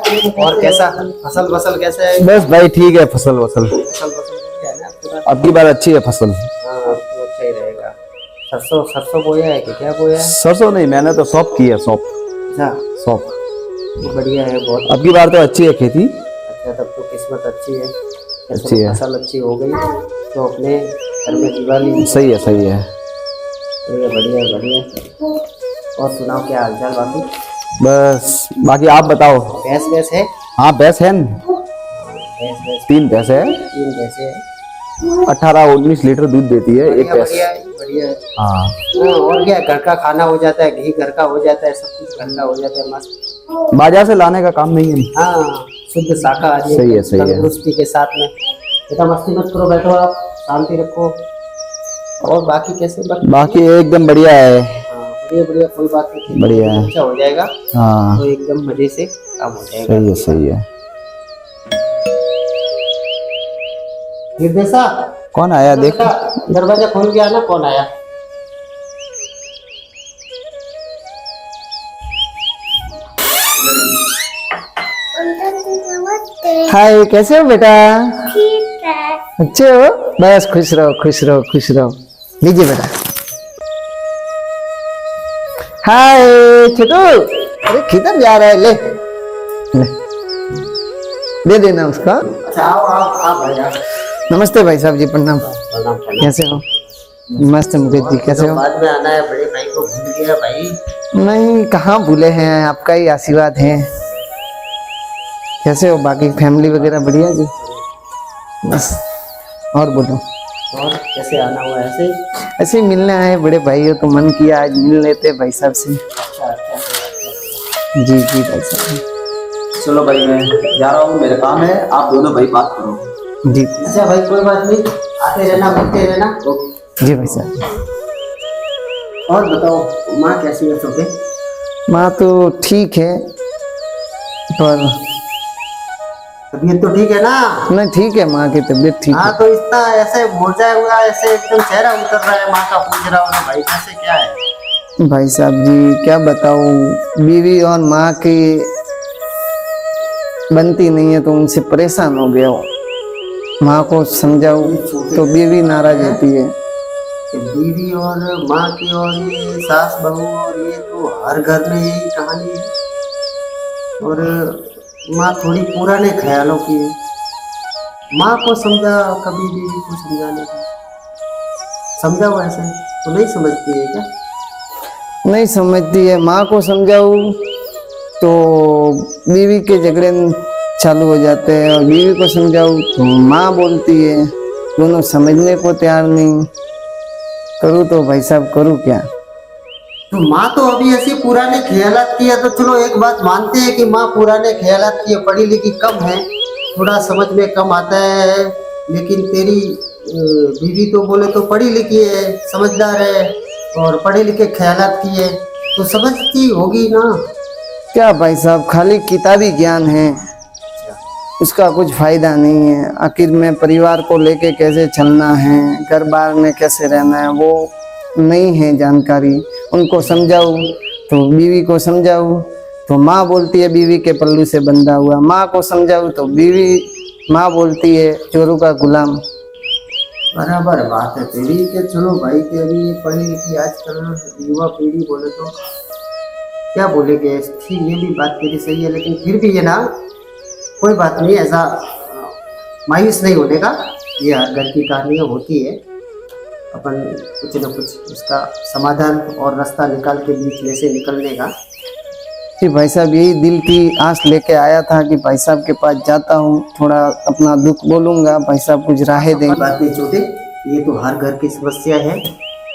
और कैसा फसल वसल कैसा है? बस भाई ठीक है। फसल वसल फसल वसल क्या है ना पूरा? अब की बार अच्छी है फसल। हाँ तो अच्छा ही रहेगा। सरसों सरसों बोया है कि क्या बोया है? सरसों नहीं, मैंने तो सौंफ की है। सौंफ अच्छा सौंफ बढ़िया है बहुत। अब की बार तो अच्छी है खेती। अच्छा तब तो किस्मत अच्छी है। अच्छी है। फसल अच्छी हो गई तो अपने घर में दिवाली। सही है सही है। बढ़िया बढ़िया बढ़िया। और सुनाओ क्या हालचाल बाकी? बस बाकी आप बताओ। भैंस भैंस है? हाँ भैंस है न। भैंस भैंस 3 भैंस है। 3 भैंसे है। 18-19 लीटर दूध देती है एक भैंस। बढ़िया है बढ़िया है। हाँ हाँ, और क्या घर का खाना हो जाता है, घी घर का हो जाता है, सब कुछ घर का हो जाता है मस्त। बाजार से लाने का काम नहीं है। हाँ शुद्ध शाकाहारी सही है सही है। तंदुरुस्ती के साथ में। बेटा मस्ती मत करो, बैठो आप, शांति रखो। और बाकी कैसे? बाकी एकदम बढ़िया है। हाँ बढ़िया बढ़िया, कोई बात नहीं, बढ़िया है। अच्छा हो जाएगा। हाँ तो एकदम मजे से काम हो जाएगा। सही है सही है। निर्देशा कौन आया देख? दरवाजा खोल के आना, कौन आया? हाय कैसे हो बेटा? ठीक है। अच्छे हो? बस खुश रहो खुश रहो खुश रहो। लीजिए बेटा। हाय छोटू, अरे किधर जा रहा है? ले ले दे देना उसका। अच्छा आओ आओ आओ भाई आओ। नमस्ते भाई साहब जी, प्रणाम। प्रणाम प्रणाम। कैसे हो? मस्त मुकेश जी, कैसे हो? बाद में आना है, बड़े भाई को भूल गया भाई। नहीं कहाँ भूले हैं, आपका ही आशीर्वाद है। कैसे हो? बाकी फैमिली वगैरह बढ़िया जी? बस और बोलो। और कैसे आना हुआ ऐसे? ऐसे ही मिलने आए, बड़े भाई हो तो मन किया आज मिल लेते भाई साहब से। अच्छा अच्छा। जी जी भाई साहब। चलो भाई मैं जा रहा हूँ, मेरा काम है, आप दोनों भाई बात करो। जी अच्छा भाई कोई बात नहीं, आते रहना मिलते रहना। जी भाई साहब। और बताओ माँ कैसी है छोटे? माँ तो ठीक है पर तबीयत तो ठीक है ना? नहीं ठीक है, माँ की तबीयत ठीक हाँ है। तो इतना ऐसे मुरझाया हुआ, ऐसे एकदम चेहरा उतर रहा है, माँ का पूछ रहा हूँ भाई कैसे क्या है? भाई साहब जी क्या बताऊँ, बीवी और माँ की बनती नहीं है तो उनसे परेशान हो गया हूँ। माँ को समझाऊँ तो बीवी नाराज होती है। कि बीवी और माँ की और ये सास बहू और ये तो हर घर में यही कहानी है। और माँ थोड़ी पुराने ख्यालों की है। माँ को समझा कभी बीवी को समझाने का, समझा वैसे तो नहीं समझती है क्या? नहीं समझती है। माँ को समझाऊँ तो बीवी के झगड़े चालू हो जाते हैं और बीवी को समझाऊँ तो माँ बोलती है। दोनों समझने को तैयार नहीं। करूँ तो भाई साहब करूँ क्या? तो माँ तो अभी ऐसी पुराने ख्यालात की है, तो चलो एक बात मानते हैं कि माँ पुराने ख्यालात की है, पढ़ी लिखी कम है, थोड़ा समझ में कम आता है। लेकिन तेरी बीवी तो बोले तो पढ़ी लिखी है, समझदार है और पढ़े लिखे ख्यालात की है, तो समझती होगी ना? क्या भाई साहब, खाली किताबी ज्ञान है, उसका कुछ फायदा नहीं है। आखिर में परिवार को लेके कैसे चलना है, घर बार में कैसे रहना है, वो नहीं है जानकारी। उनको समझाऊँ तो बीवी को समझाऊँ तो माँ बोलती है बीवी के पल्लू से बंधा हुआ। माँ को समझाऊँ तो बीवी माँ बोलती है चोरों का गुलाम। बराबर बात है तेरी कि चलो भाई के अभी ये पढ़ी लिखी आजकल युवा पीढ़ी बोले तो क्या बोलेगे, ठीक ये भी बात तेरी सही है, लेकिन फिर भी ये ना कोई बात नहीं, ऐसा मायूस नहीं होने का। ये हर घर की कहानियाँ होती है, अपन कुछ न कुछ उसका समाधान और रास्ता निकाल के बीच में से निकलने का। जी भाई साहब, यही दिल की आस लेके आया था कि भाई साहब के पास जाता हूँ, थोड़ा अपना दुख बोलूँगा, भाई साहब कुछ राहें देंगे। बात नहीं छोटे, ये तो हर घर की समस्या है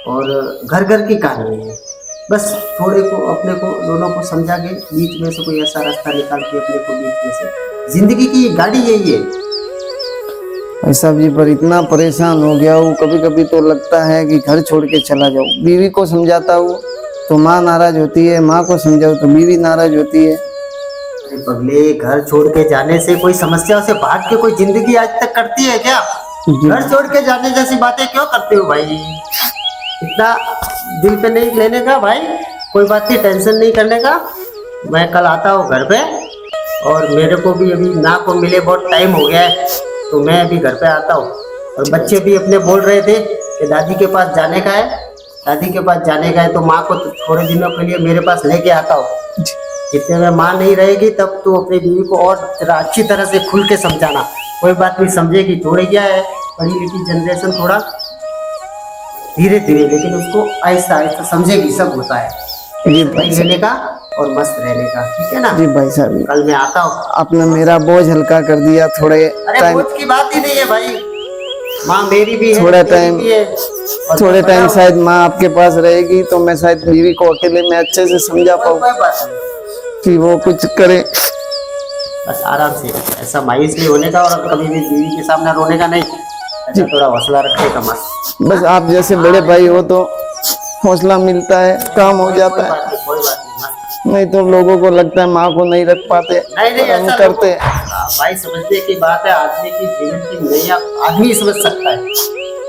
और घर घर की कहानी है। बस थोड़े को अपने को दोनों को समझा के बीच में से कोई ऐसा रास्ता निकाल के अपने को बीच में से, जिंदगी की गाड़ी यही है। भाई साहब जी पर इतना परेशान हो गया हूँ, कभी कभी तो लगता है कि घर छोड़ के चला जाऊँ। बीवी को समझाता हूँ तो माँ नाराज होती है, माँ को समझाऊँ तो बीवी नाराज होती है। अरे पगले, घर छोड़ के जाने से कोई समस्याओं से भाग के कोई जिंदगी आज तक करती है क्या? घर छोड़ के जाने जैसी बातें क्यों करते हो भाई? इतना दिल पे नहीं लेने का भाई, कोई बात की टेंशन नहीं करने का। मैं कल आता हूँ घर पे और मेरे को भी अभी माँ को मिले बहुत टाइम हो गया है, तो मैं अभी घर पे आता हूँ। और बच्चे भी अपने बोल रहे थे कि दादी के पास जाने का है, दादी के पास जाने का है, तो माँ को थोड़े दिनों के लिए मेरे पास लेके आता हूँ। जितने में माँ नहीं रहेगी तब तो अपनी बीवी को और अच्छी तरह से खुल के समझाना। कोई बात नहीं समझेगी, थोड़ी क्या है पढ़ी लिखी जनरेशन, थोड़ा धीरे धीरे, लेकिन उसको आहिस्ता आहिस्ता समझेगी। सब होता है जी भाई भाई साहब, लेने का और मस्त रहने का, ठीक है ना। जी भाई साहब, कल मैं आता हूँ। आपने मेरा बोझ हल्का कर दिया थोड़े अरे टाइम। बोझ की बात ही नहीं है भाई, माँ मेरी भी है, थोड़ा तेरी टाइम- भी है। और थोड़े मैं टाइम बड़ा शायद माँ आपके पास रहेगी तो मैं शायद बीवी को अकेले में अच्छे से समझा हूँ, पाऊँ कोई बात नहीं, कि वो कुछ करे। बस आराम से, ऐसा मायूस नहीं होने का और कभी भी बीवी के सामने रोने का नहीं, ऐसा थोड़ा हौसला रखने का मस्त। बस आप जैसे बड़े भाई हो तो हौसला मिलता है, काम हो जाता है। कोई बात नहीं मस्त। नहीं तो लोगों को लगता है माँ को नहीं रख पाते, नहीं नहीं पर हम ऐसा करते हैं। भाई समझने की बात है, आदमी की जीवन की नैया आदमी समझ सकता है।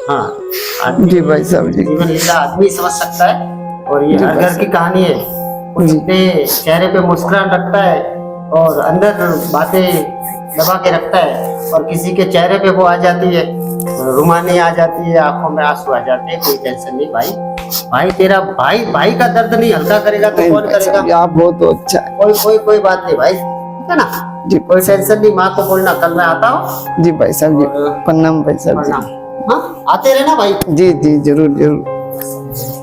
हाँ, आदमी जी भाई साहब जी, जीवन लीला आदमी समझ सकता है। और ये जी हर भाई घर की कहानी है। वो जी। अपने चेहरे पे मुस्कुराहट रखता है और अंदर बातें दबा के रखता है, और किसी के चेहरे पे वो आ जाती है, रुमानी आ जाती है, आंखों में आंसू आ जाते हैं। कोई टेंशन नहीं भाई, भाई तेरा भाई भाई का दर्द नहीं हल्का करेगा तो नहीं कौन भाई साहब, करेगा। आप हो तो अच्छा है। कोई बात नहीं भाई, ठीक है ना। जी कोई टेंशन नहीं, माँ को बोलना कल मैं आता हूँ। जी भाई साहब जी, प्रणाम भाई साहब प्रणाम। जी। हाँ आते रहना भाई। जी जी जरूर जरूर।